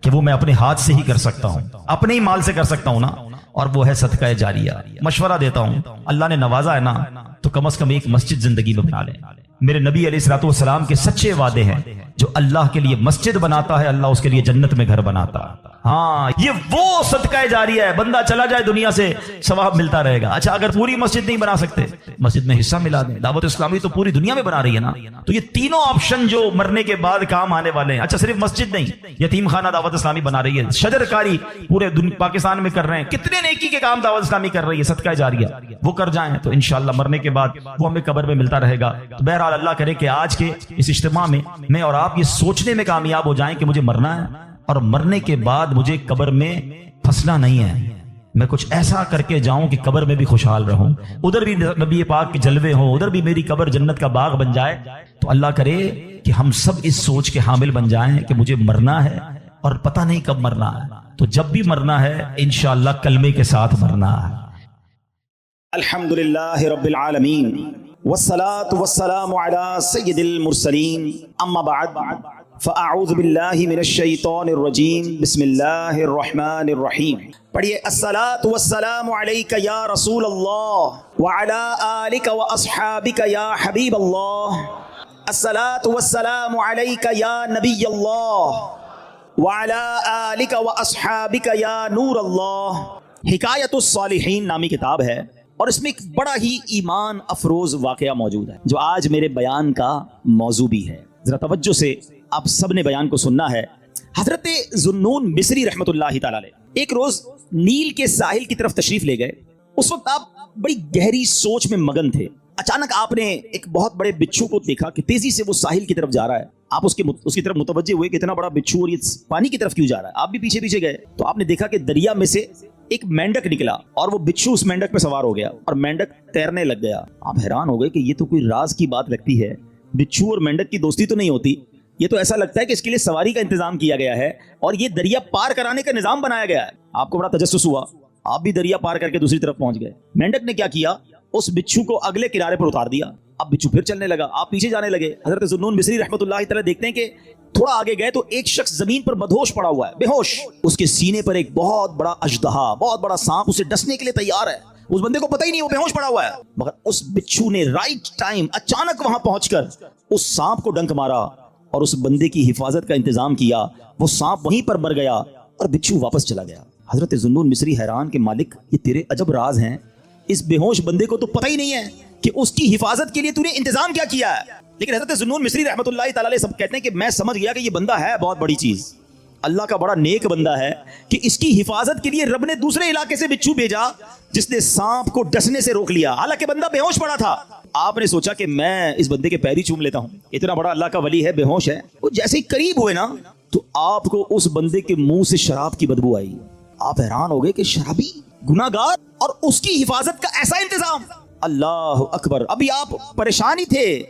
کہ وہ میں اپنے ہاتھ سے ہی کر سکتا ہوں، اپنے ہی مال سے کر سکتا ہوں نا، اور وہ ہے صدقہ جاریہ۔ مشورہ دیتا ہوں، اللہ نے نوازا ہے نا تو کم از کم ایک مسجد زندگی میں بنا لیں۔ میرے نبی علیہ الصلوۃ والسلام کے سچے وعدے ہیں، جو اللہ کے لیے مسجد بناتا ہے اللہ اس کے لیے جنت میں گھر بناتا ہے۔ ہاں یہ وہ صدقہ جاریہ ہے، بندہ چلا جائے دنیا سے ثواب ملتا رہے گا۔ اچھا اگر پوری مسجد نہیں بنا سکتے، مسجد میں حصہ ملا دیں۔ دعوت اسلامی تو پوری دنیا میں بنا رہی ہے نا، تو یہ تینوں آپشن جو مرنے کے بعد کام آنے والے ہیں۔ اچھا صرف مسجد نہیں، یتیم خانہ دعوت اسلامی بنا رہی ہے، شجر کاری پورے پاکستان میں کر رہے ہیں، کتنے نیکی کے کام دعوت اسلامی کر رہی ہے، صدقہ جاریہ وہ کر جائیں تو انشاءاللہ مرنے کے بعد وہ ہمیں قبر میں ملتا رہے گا۔ تو بہرحال اللہ کرے کہ آج کے اس اجتماع میں اور آپ یہ سوچنے میں کامیاب ہو جائیں کہ مجھے مرنا ہے اور مرنے کے بعد مجھے قبر میں پھنسنا نہیں ہے، میں کچھ ایسا کر کے جاؤں کہ قبر میں بھی خوشحال رہوں، ادھر بھی نبی پاک کے جلوے ہوں، ادھر بھی میری قبر جنت کا باغ بن جائے۔ تو اللہ کرے کہ ہم سب اس سوچ کے حامل بن جائیں کہ مجھے مرنا ہے اور پتہ نہیں کب مرنا ہے، تو جب بھی مرنا ہے انشاءاللہ کلمے کے ساتھ مرنا ہے۔ الحمدللہ رب العالمین والصلاة والسلام علی سید المرسلین، اما بعد فاعوذ باللہ من الشیطان الرجیم، بسم اللہ الرحمن الرحیم۔ پڑھیے الصلاة والسلام علیک یا رسول اللہ وعلی آلک واصحابک یا حبیب اللہ، الصلاة والسلام علیک یا نبی اللہ وعلی آلک واصحابک یا نور اللہ۔ حکایت الصالحین نامی کتاب ہے اور اس میں ایک بڑا ہی ایمان افروز واقعہ موجود ہے جو آج میرے بیان کا موضوع بھی ہے۔ ذرا توجہ سے آپ سب نے بیان کو سننا ہے۔ حضرت ذوالنون مصری رحمۃ اللہ تعالی علیہ ایک روز نیل کے ساحل کی طرف تشریف لے گئے۔ اس وقت آپ بڑی گہری سوچ میں مگن تھے۔ اچانک آپ نے ایک بہت بڑے بچھو کو دیکھا کہ تیزی سے وہ ساحل کی طرف جا رہا ہے۔ آپ اس کی طرف متوجہ ہوئے کہ اتنا بڑا بچھو اور یہ پانی کی طرف کیوں جا رہا ہے۔ آپ بھی پیچھے پیچھے گئے تو آپ نے دیکھا کہ دریا میں سے ایک مینڈک نکلا اور وہ بچھو اس مینڈک پہ سوار ہو گیا اور مینڈک تیرنے لگ گیا۔ آپ حیران ہو گئے کہ یہ تو کوئی راز کی بات لگتی ہے، بچھو اور مینڈک کی دوستی تو نہیں ہوتی، یہ تو ایسا لگتا ہے کہ اس کے لیے سواری کا انتظام کیا گیا ہے اور یہ دریا پار کرانے کا نظام بنایا گیا ہے۔ آپ کو بڑا تجسس ہوا، آپ بھی دریا پار کر کے دوسری طرف پہنچ گئے۔ مینڈک نے کیا کیا، اس بچھو کو اگلے کنارے پر اتار دیا۔ اب بچھو پھر چلنے لگا، آپ پیچھے جانے لگے۔ حضرت ذوالنون مصری رحمۃ اللہ تعالی دیکھتے ہیں کہ تھوڑا آگے گئے تو ایک شخص زمین پر مدہوش پڑا ہوا ہے، بے ہوش، اس کے سینے پر ایک بہت بڑا اژدہا، بہت بڑا سانپ اسے ڈسنے کے لیے تیار ہے۔ اس بندے کو پتہ ہی نہیں وہ بے ہوش پڑا ہوا ہے، مگر اس بچھو نے رائٹ ٹائم اچانک وہاں پہنچ کر اس سانپ کو ڈنک مارا اور اس بندے کی حفاظت کا انتظام کیا۔ وہ سانپ وہیں پر مر گیا اور بچھو واپس چلا گیا۔ حضرت ذوالنون مصری حیران کہ مالک یہ تیرے عجب راز ہیں، اس بے ہوش بندے کو تو پتہ ہی نہیں ہے کہ اس کی حفاظت کے لیے تو نے انتظام کیا کیا ہے۔ لیکن حضرت ذوالنون مصری رحمۃ اللہ تعالی علیہ سب کہتے ہیں کہ میں سمجھ گیا کہ یہ بندہ ہے بہت بڑی چیز، اللہ کا بڑا نیک بندہ ہے کہ اس کی حفاظت کے لیے رب نے دوسرے علاقے سے بچھو بھیجا جس نے سانپ کو ڈسنے سے روک لیا، حالانکہ بندہ بے ہوش پڑا تھا۔ آپ نے سوچا کہ میں اس بندے کے پیری چوم لیتا ہوں، اتنا بڑا اللہ کا ولی ہے، بے ہوش ہے۔ وہ جیسے ہی قریب ہوئے نا تو آپ کو اس بندے کے منہ سے شراب کی بدبو آئی۔ آپ حیران ہو گئے کہ شرابی، گناہ گار، اور اس کی حفاظت کا ایسا انتظام۔ اللہ اکبر۔ ابھی آپ پریشان ہی تھے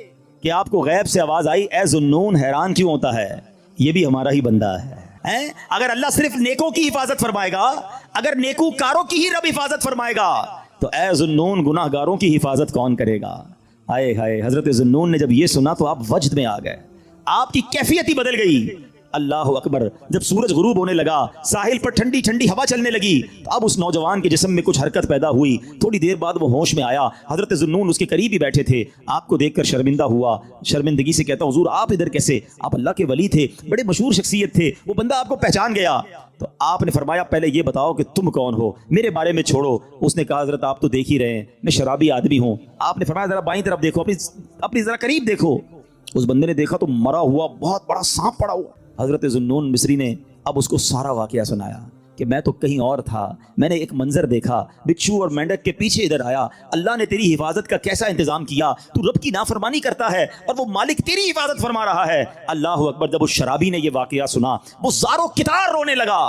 کہ آپ کو غیب سے آواز آئی، اے ذوالنون حیران کیوں ہوتا ہے، یہ بھی ہمارا ہی بندہ ہے۔ اگر اللہ صرف نیکوں کی حفاظت فرمائے گا، اگر نیکو کاروں کی ہی رب حفاظت فرمائے گا تو اے ذوالنون گناہ گاروں کی حفاظت کون کرے گا؟ ہائے ہائے۔ حضرت ذوالنون نے جب یہ سنا تو آپ وجد میں آ گئے، آپ کی کیفیت ہی بدل گئی۔ اللہ اکبر۔ جب سورج غروب ہونے لگا، ساحل پر ٹھنڈی ٹھنڈی ہوا چلنے لگی تو اب اس نوجوان کے جسم میں کچھ حرکت پیدا ہوئی۔ تھوڑی دیر بعد وہ ہوش میں آیا۔ حضرت ذوالنون اس کے قریب ہی بیٹھے تھے، آپ کو دیکھ کر شرمندہ ہوا، شرمندگی سے کہتا حضور آپ ادھر کیسے؟ آپ اللہ کے ولی تھے، بڑے مشہور شخصیت تھے، وہ بندہ آپ کو پہچان گیا۔ تو آپ نے فرمایا پہلے یہ بتاؤ کہ تم کون ہو، میرے بارے میں چھوڑو۔ اس نے کہا حضرت آپ تو دیکھ ہی رہے ہیں میں شرابی آدمی ہوں۔ آپ نے فرمایا ذرا بائیں طرف دیکھو، اپنی ذرا قریب دیکھو۔ اس بندے نے دیکھا تو مرا ہوا بہت بڑا سانپ پڑا ہوا۔ حضرت ذوالنون مصری نے اب اس کو سارا واقعہ سنایا کہ میں تو کہیں اور تھا، میں نے ایک منظر دیکھا، بچھو اور مینڈک کے پیچھے ادھر آیا، اللہ نے تیری حفاظت کا کیسا انتظام کیا، تو رب کی نافرمانی کرتا ہے اور وہ مالک تیری حفاظت فرما رہا ہے۔ اللہ اکبر۔ جب اس شرابی نے یہ واقعہ سنا وہ زاروں کتار رونے لگا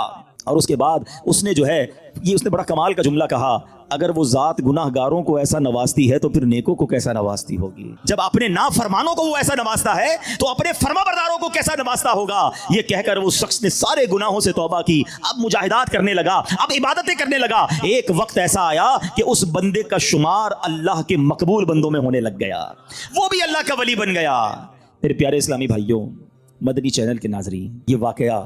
اور اس کے بعد اس نے جو ہے اس نے بڑا کمال کا جملہ کہا، اگر وہ ذات گناہ گاروں کو ایسا نوازتی ہے تو پھر نیکوں کو کیسا نوازتی ہوگی؟ جب اپنے نافرمانوں کو وہ ایسا نوازتا ہے تو اپنے فرما برداروں کو کیسا نوازتا ہوگا؟ یہ کہہ کر وہ شخص نے سارے گناہوں سے توبہ کی، اب مجاہدات کرنے لگا، اب عبادتیں کرنے لگا۔ ایک وقت ایسا آیا کہ اس بندے کا شمار اللہ کے مقبول بندوں میں ہونے لگ گیا، وہ بھی اللہ کا ولی بن گیا۔ میرے پیارے اسلامی بھائیوں، مدنی چینل کے ناظرین، یہ واقعہ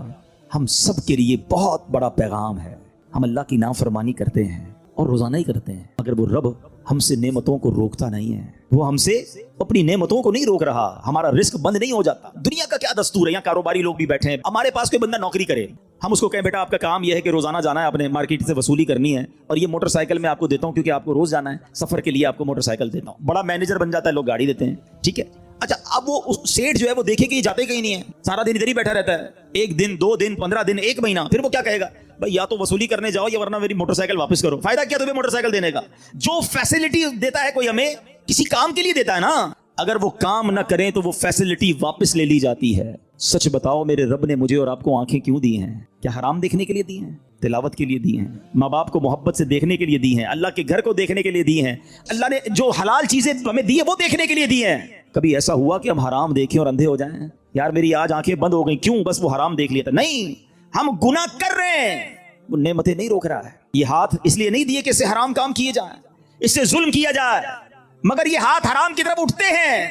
ہم سب کے لیے بہت بڑا پیغام ہے۔ ہم اللہ کی نافرمانی کرتے ہیں اور روزانہ ہی کرتے ہیں، مگر وہ رب ہم سے نعمتوں کو روکتا نہیں ہے، وہ ہم سے اپنی نعمتوں کو نہیں روک رہا، ہمارا رزق بند نہیں ہو جاتا۔ دنیا کا کیا دستور ہے، یہاں کاروباری لوگ بھی بیٹھے ہیں، ہمارے پاس کوئی بندہ نوکری کرے، ہم اس کو کہیں بیٹا آپ کا کام یہ ہے کہ روزانہ جانا ہے، اپنے مارکیٹ سے وصولی کرنی ہے، اور یہ موٹر سائیکل میں آپ کو دیتا ہوں کیونکہ آپ کو روز جانا ہے، سفر کے لیے آپ کو موٹر سائیکل دیتا ہوں۔ بڑا مینیجر بن جاتا ہے، لوگ گاڑی دیتے ہیں، ٹھیک ہے۔ اچھا اب وہ سیٹ جو ہے وہ دیکھے کہ یہ جاتے کہیں نہیں ہے، سارا دن ادھر ہی بیٹھا رہتا ہے، ایک دن 2 دن 15 دن 1 مہینہ، پھر وہ کیا کہے گا، بھائی یا تو وصولی کرنے جاؤ یا ورنہ میری موٹر سائیکل واپس کرو۔ فائدہ کیا تمہیں موٹر سائیکل دینے کا؟ جو فیسلٹی دیتا ہے کوئی ہمیں کسی کام کے لیے دیتا ہے نا، اگر وہ کام نہ کریں تو وہ فیسلٹی واپس لے لی جاتی ہے۔ سچ بتاؤ میرے رب نے مجھے اور آپ کو آنکھیں کیوں دی ہیں؟ کیا حرام دیکھنے کے لیے دی ہیں؟ تلاوت کے لیے دی ہیں، ماں باپ کو محبت سے دیکھنے کے لیے دی ہیں، اللہ کے گھر کو دیکھنے کے لیے دی ہیں، اللہ نے جو حلال چیزیں ہمیں دی ہیں وہ دیکھنے کے لیے دی ہیں۔ کبھی ایسا ہوا کہ ہم حرام دیکھیں اور اندھے ہو جائیں؟ یار میری آج آنکھیں بند ہو گئی، کیوں؟ بس وہ حرام دیکھ لیا تھا۔ نہیں، ہم گناہ کر رہے ہیں، وہ نعمتیں نہیں روک رہا ہے۔ یہ ہاتھ اس لیے نہیں دیے کہ اس سے حرام کام کیے جائیں، اس سے ظلم کیا جائے، مگر یہ ہاتھ حرام کی طرف اٹھتے ہیں،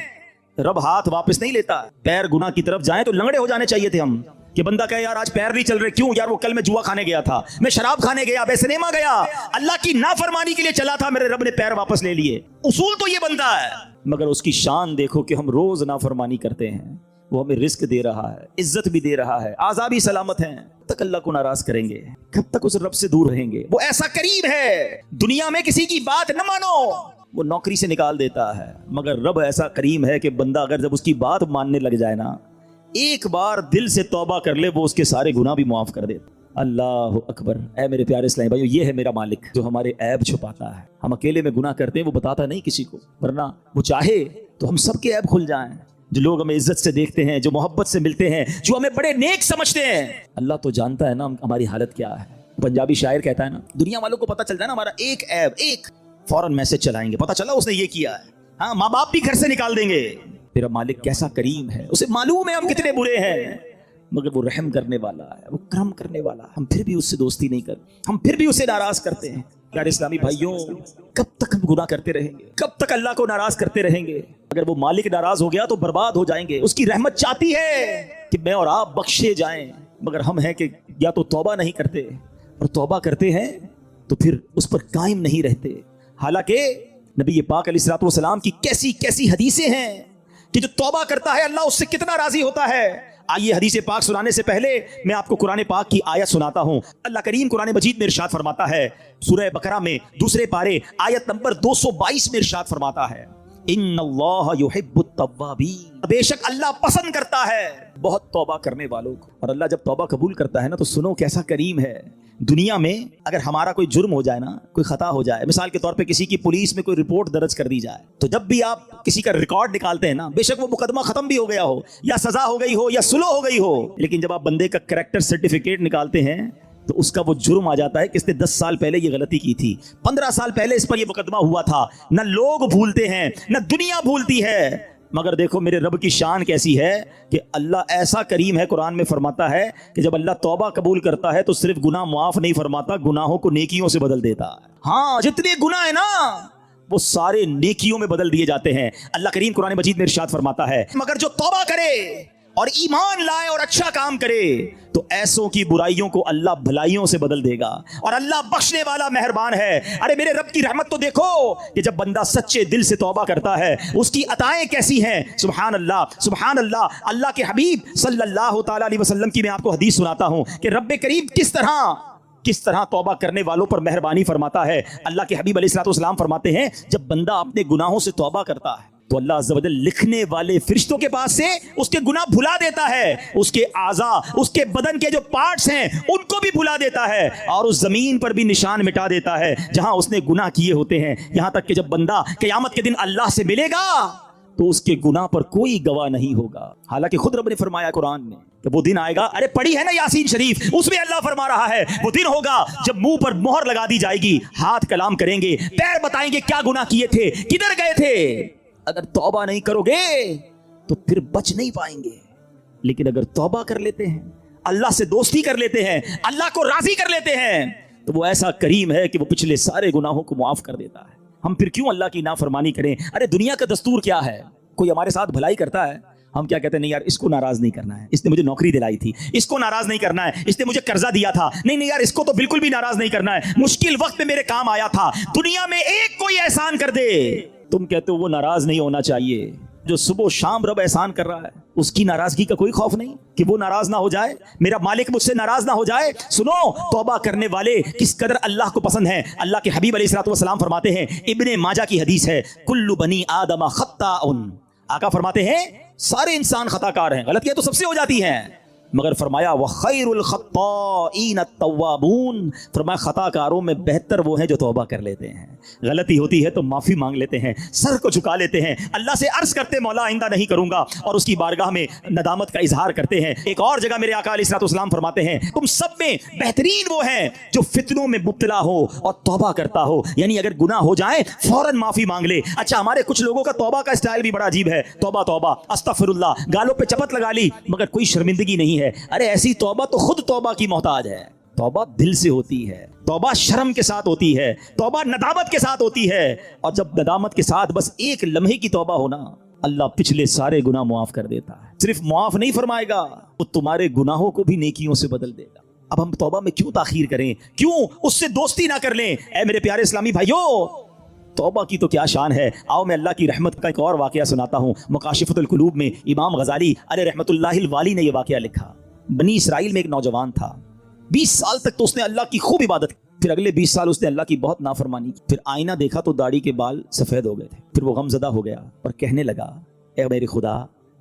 رب ہاتھ واپس نہیں لیتا۔ پیر گناہ کی طرف جائیں تو لنگڑے ہو جانے چاہیے تھے ہم، کہ بندہ کہے یار آج پیر نہیں چل رہے، کیوں یار؟ وہ کل میں جوا کھانے گیا تھا، میں شراب کھانے گیا، میں سنیما گیا، اللہ کی نافرمانی کے لیے چلا تھا، میرے رب نے پیر واپس لے لیے۔ اصول تو یہ بندہ ہے، مگر اس کی شان دیکھو کہ ہم روز نافرمانی کرتے ہیں، وہ ہمیں رزق دے رہا ہے، عزت بھی دے رہا ہے، آزاد بھی سلامت ہیں، کب تک اللہ کو ناراض کریں گے؟ کب تک اس رب سے دور رہیں گے؟ وہ ایسا کریم ہے، دنیا میں کسی کی بات نہ مانو، وہ نوکری سے نکال دیتا ہے، مگر رب ایسا کریم ہے کہ بندہ اگر جب اس کی بات ماننے لگ جائے نا، ایک بار دل سے توبہ کر لے، وہ اس کے سارے گناہ بھی معاف کر دیتا۔ اللہ اکبر۔ اے میرے پیارے اسلامی بھائیو، یہ ہے میرا مالک جو ہمارے عیب چھپاتا ہے۔ ہم اکیلے میں گناہ کرتے ہیں، وہ بتاتا نہیں کسی کو، ورنہ وہ چاہے تو ہم سب کے عیب کھل جائیں۔ جو لوگ ہمیں عزت سے دیکھتے ہیں، جو محبت سے ملتے ہیں، جو ہمیں بڑے نیک سمجھتے ہیں، اللہ تو جانتا ہے نا ہماری حالت کیا ہے۔ پنجابی شاعر کہتا ہے نا، دنیا والوں کو پتہ چل جائے نا ہمارا ایک عیب، ایک فوراً میسج چلائیں گے، پتہ چلا اس نے یہ کیا ہے، ہاں ماں باپ بھی گھر سے نکال دیں گے۔ میرا مالک کیسا کریم ہے، اسے معلوم ہے ہم کتنے برے ہیں، مگر وہ رحم کرنے والا ہے، وہ کرم کرنے والا ہے، ہم پھر بھی اس سے دوستی نہیں کرتے، ہم پھر بھی اسے ناراض کرتے ہیں۔ یار اسلامی بھائیوں، کب تک ہم گناہ کرتے رہیں گے؟ کب تک اللہ کو ناراض کرتے رہیں گے؟ اگر وہ مالک ناراض ہو گیا تو برباد ہو جائیں گے۔ اس کی رحمت چاہتی ہے کہ میں اور آپ بخشے جائیں، مگر ہم ہیں کہ یا تو توبہ نہیں کرتے، اور توبہ کرتے ہیں تو پھر اس پر قائم نہیں رہتے۔ حالانکہ نبی پاک علیہ الصلوۃ والسلام کی کیسی کیسی حدیثیں ہیں کہ جو توبہ کرتا ہے اللہ اس سے کتنا راضی ہوتا ہے۔ آئیے حدیث پاک سنانے سے پہلے میں آپ کو قرآن پاک کی آیت سناتا ہوں۔ اللہ کریم قرآن مجید میں ارشاد فرماتا ہے، سورہ بقرہ میں 2 پارے آیت نمبر 222 میں ارشاد فرماتا ہے، ان اللہ یحب التوابین، بے شک اللہ پسند کرتا ہے بہت توبہ کرنے والوں کو۔ اور اللہ جب توبہ قبول کرتا ہے نا تو سنو کیسا کریم ہے۔ دنیا میں اگر ہمارا کوئی جرم ہو جائے نا، کوئی خطا ہو جائے، مثال کے طور پہ کسی کی پولیس میں کوئی رپورٹ درج کر دی جائے، تو جب بھی آپ کسی کا ریکارڈ نکالتے ہیں نا، بے شک وہ مقدمہ ختم بھی ہو گیا ہو، یا سزا ہو گئی ہو، یا سلو ہو گئی ہو، لیکن جب آپ بندے کا کریکٹر سرٹیفکیٹ نکالتے ہیں تو اس کا وہ جرم آ جاتا ہے کہ اس نے 10 سال پہلے یہ غلطی کی تھی، 15 سال پہلے اس پر یہ مقدمہ ہوا تھا۔ نہ لوگ بھولتے ہیں، نہ دنیا بھولتی ہے، مگر دیکھو میرے رب کی شان کیسی ہے کہ اللہ ایسا کریم ہے، قرآن میں فرماتا ہے کہ جب اللہ توبہ قبول کرتا ہے تو صرف گناہ معاف نہیں فرماتا، گناہوں کو نیکیوں سے بدل دیتا ہے۔ ہاں جتنے گناہ ہیں نا وہ سارے نیکیوں میں بدل دیے جاتے ہیں۔ اللہ کریم قرآن مجید میں ارشاد فرماتا ہے، مگر جو توبہ کرے اور ایمان لائے اور اچھا کام کرے تو ایسوں کی برائیوں کو اللہ بھلائیوں سے بدل دے گا، اور اللہ بخشنے والا مہربان ہے۔ ارے میرے رب کی رحمت تو دیکھو کہ جب بندہ سچے دل سے توبہ کرتا ہے اس کی عطائیں کیسی ہیں، سبحان اللہ سبحان اللہ۔ اللہ کے حبیب صلی اللہ تعالی علیہ وسلم کی میں آپ کو حدیث سناتا ہوں کہ رب کریم کس طرح توبہ کرنے والوں پر مہربانی فرماتا ہے۔ اللہ کے حبیب علیہ الصلوۃ والسلام فرماتے ہیں، جب بندہ اپنے گناہوں سے توبہ کرتا ہے تو اللہ عز و جل لکھنے والے فرشتوں کے پاس سے اس کے گناہ بھلا دیتا ہے، اس کے اعضاء، اس کے بدن کے جو پارٹس ہیں ان کو بھی بھلا دیتا ہے، اور اس زمین پر بھی نشان مٹا دیتا ہے جہاں اس نے گناہ کیے ہوتے ہیں، یہاں تک کہ جب بندہ قیامت کے دن اللہ سے ملے گا تو اس کے گناہ پر کوئی گواہ نہیں ہوگا۔ حالانکہ خود رب نے فرمایا قرآن میں کہ وہ دن آئے گا، ارے پڑھی ہے نا یاسین شریف، اس میں اللہ فرما رہا ہے وہ دن ہوگا جب منہ پر مہر لگا دی جائے گی، ہاتھ کلام کریں گے، پیر بتائیں گے کیا گناہ کیے تھے، کدھر گئے تھے۔ اگر توبہ نہیں کرو گے تو پھر بچ نہیں پائیں گے، لیکن اگر توبہ کر لیتے ہیں، اللہ سے دوستی کر لیتے ہیں، اللہ کو راضی کر لیتے ہیں، تو وہ ایسا کریم ہے کہ وہ پچھلے سارے گناہوں کو معاف کر دیتا ہے۔ ہم پھر کیوں اللہ کی نافرمانی کریں؟ ارے دنیا کا دستور کیا ہے، کوئی ہمارے ساتھ بھلائی کرتا ہے ہم کیا کہتے ہیں؟ نہیں یار اس کو ناراض نہیں کرنا ہے، اس نے مجھے نوکری دلائی تھی، اس کو ناراض نہیں کرنا ہے، اس نے مجھے قرضہ دیا تھا، نہیں نہیں یار اس کو تو بالکل بھی ناراض نہیں کرنا ہے، مشکل وقت میں میرے کام آیا تھا، دنیا میں ایک کوئی احسان کر دے، تم کہتے ہو وہ ناراض نہیں ہونا چاہیے۔ جو صبح و شام رب احسان کر رہا ہے اس کی ناراضگی کا کوئی خوف نہیں کہ وہ ناراض نہ ہو جائے، میرا مالک مجھ سے ناراض نہ ہو جائے۔ سنو، توبہ کرنے والے کس قدر اللہ کو پسند ہیں۔ اللہ کے حبیب علیہ الصلوۃ والسلام فرماتے ہیں، ابن ماجہ کی حدیث ہے، کل بنی آدم خطاء، آقا فرماتے ہیں سارے انسان خطا کار ہیں، غلطیاں تو سب سے ہو جاتی ہیں، مگر فرمایا وخیر الخطائین التوابون، فرمایا خطا کاروں میں بہتر وہ ہیں جو توبہ کر لیتے ہیں، غلطی ہوتی ہے تو معافی مانگ لیتے ہیں، سر کو جھکا لیتے ہیں، اللہ سے عرض کرتے مولا آئندہ نہیں کروں گا، اور اس کی بارگاہ میں ندامت کا اظہار کرتے ہیں۔ ایک اور جگہ میرے آقا علیہ الصلوۃ والسلام فرماتے ہیں، تم سب میں بہترین وہ ہیں جو فتنوں میں مبتلا ہو اور توبہ کرتا ہو، یعنی اگر گناہ ہو جائے فوراً معافی مانگ لے۔ اچھا، ہمارے کچھ لوگوں کا توبہ کا اسٹائل بھی بڑا عجیب ہے، توبہ توبہ استغفر اللہ، گالوں پہ چپت لگا لی مگر کوئی شرمندگی نہیں ہے۔ ارے ایسی توبہ تو خود توبہ کی محتاج ہے۔ توبہ دل سے ہوتی ہے، توبہ شرم کے ساتھ ہوتی ہے، توبہ ندامت کے ساتھ ہوتی ہے، اور جب ندامت کے ساتھ بس ایک لمحے کی توبہ ہونا، اللہ پچھلے سارے گناہ معاف کر دیتا ہے۔ صرف معاف نہیں فرمائے گا، وہ تمہارے گناہوں کو بھی نیکیوں سے بدل دے گا۔ اب ہم توبہ میں کیوں تاخیر کریں، کیوں اس سے دوستی نہ کر لیں؟ اے میرے پیارے اسلامی بھائیوں، توبہ کی تو کیا شان ہے۔ آؤ میں اللہ کی رحمت کا ایک اور واقعہ سناتا ہوں۔ مکاشفۃ القلوب میں امام غزالی علیہ رحمۃ اللہ الوالی نے یہ واقعہ لکھا۔ بنی اسرائیل میں ایک نوجوان تھا، 20 سال تک تو اس نے اللہ کی خوب عبادت کی، پھر اگلے 20 سال اس نے اللہ کی بہت نافرمانی کی، پھر آئینہ دیکھا تو داڑھی کے بال سفید ہو گئے تھے، پھر وہ غم زدہ ہو گیا اور کہنے لگا، اے میرے خدا،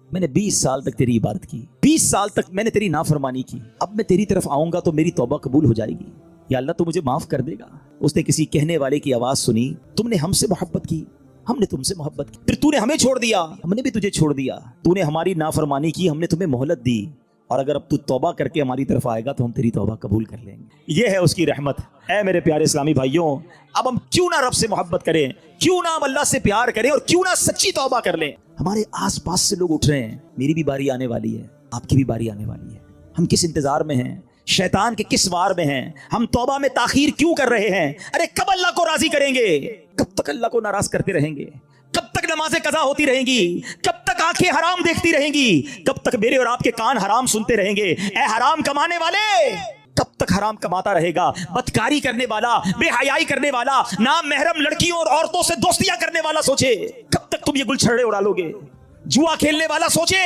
میں نے 20 سال تک تیری عبادت کی، 20 سال تک میں نے تیری نافرمانی کی، اب میں تیری طرف آؤں گا تو میری توبہ قبول ہو جائے گی، یا اللہ تو مجھے معاف کر دے گا۔ اس نے کسی کہنے والے کی آواز سنی، تم نے ہم سے محبت کی، ہم نے تم سے محبت کی، پھر تو نے ہمیں چھوڑ دیا، ہم نے بھی تجھے چھوڑ دیا، تو نے ہماری نافرمانی کی، ہم نے تمہیں مہلت دی، اور اگر اب تو توبہ کر کے ہماری طرف آئے گا تو ہم تیری توبہ قبول کر لیں گے۔ یہ ہے اس کی رحمت۔ اے میرے پیارے اسلامی بھائیوں، اب ہم کیوں نہ رب سے محبت کریں، کیوں نہ ہم اللہ سے پیار کریں، اور کیوں نہ سچی توبہ کر لیں۔ ہمارے آس پاس سے لوگ اٹھ رہے ہیں، میری بھی باری آنے والی ہے، آپ کی بھی باری آنے والی ہے، ہم کس انتظار میں ہیں؟ شیطان کے کس وار میں ہیں؟ ہم توبہ میں تاخیر کیوں کر رہے ہیں؟ ارے کب اللہ کو راضی کریں گے؟ کب تک اللہ کو ناراض کرتے رہیں گے؟ کب تک نمازیں قضا ہوتی رہیں گی؟ کب تک آنکھیں حرام دیکھتی رہیں گی؟ کب تک میرے اور آپ کے کان حرام سنتے رہیں گے؟ اے حرام کمانے والے، کب تک حرام کماتا رہے گا؟ بدکاری کرنے والا، بے حیائی کرنے والا، نام محرم لڑکیوں اور عورتوں سے دوستیاں کرنے والا سوچے کب تک تم یہ گل چھڑے اڑا لو گے؟ جوا کھیلنے والا سوچے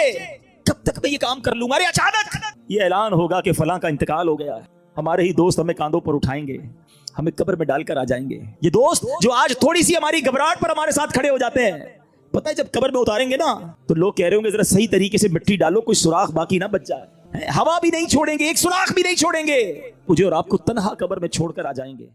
کب تک میں یہ کام کر لوں گا؟ ارے اچانک یہ اعلان ہوگا کہ فلاں کا انتقال ہو گیا ہے، ہمارے ہی دوست ہمیں کاندھوں پر اٹھائیں گے، ہمیں قبر میں ڈال کر آ جائیں گے۔ یہ دوست جو آج تھوڑی سی ہماری گھبراہٹ پر ہمارے ساتھ کھڑے ہو جاتے ہیں، پتہ ہے جب قبر میں اتاریں گے نا تو لوگ کہہ رہے ہوں گے ذرا صحیح طریقے سے مٹی ڈالو، کوئی سوراخ باقی نہ بچ جائے، ہوا بھی نہیں چھوڑیں گے، ایک سوراخ بھی نہیں چھوڑیں گے، مجھے اور آپ کو تنہا قبر میں چھوڑ کر آ جائیں گے۔